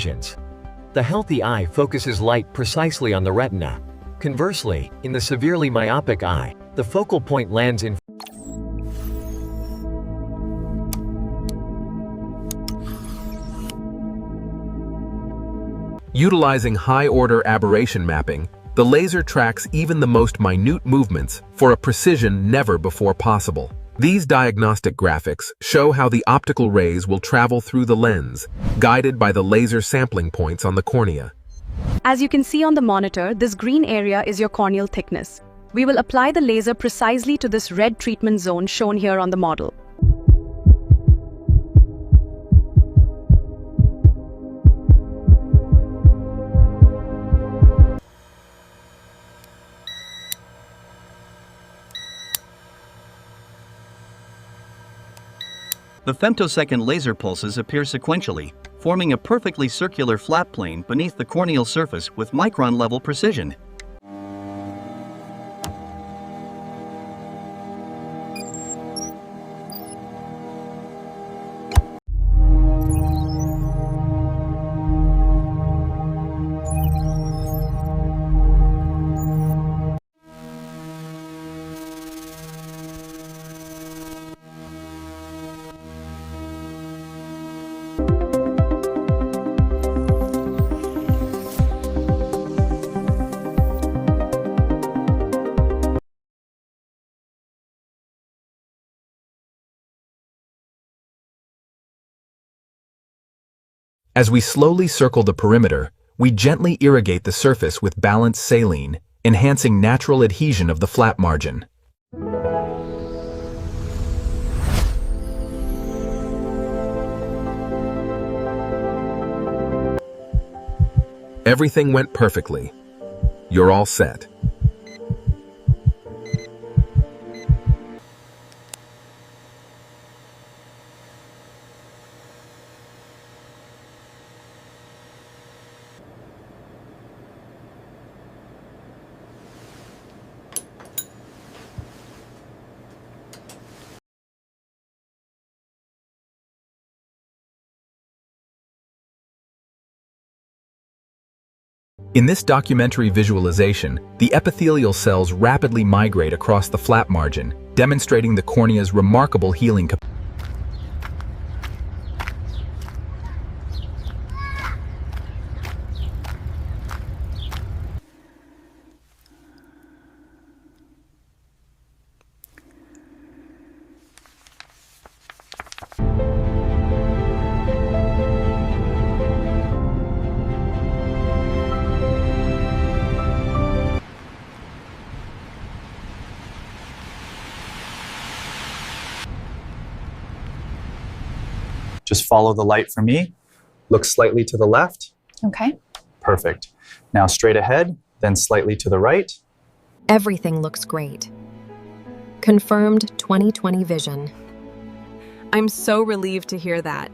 lesions. The healthy eye focuses light precisely on the retina. Conversely, in the severely myopic eye, the focal point lands in Utilizing high-order aberration mapping, the laser tracks even the most minute movements for a precision never before possible. These diagnostic graphics show how the optical rays will travel through the lens, guided by the laser sampling points on the cornea. As you can see on the monitor, this green area is your corneal thickness. We will apply the laser precisely to this red treatment zone shown here on the model. The femtosecond laser pulses appear sequentially, forming a perfectly circular flat plane beneath the corneal surface with micron-level precision. As we slowly circle the perimeter, we gently irrigate the surface with balanced saline, enhancing natural adhesion of the flap margin. Everything went perfectly. You're all set. In this documentary visualization, the epithelial cells rapidly migrate across the flap margin, demonstrating the cornea's remarkable healing capacity. Just follow the light for me. Look slightly to the left. Okay. Perfect. Now straight ahead, then slightly to the right. Everything looks great. Confirmed 20/20 vision. I'm so relieved to hear that.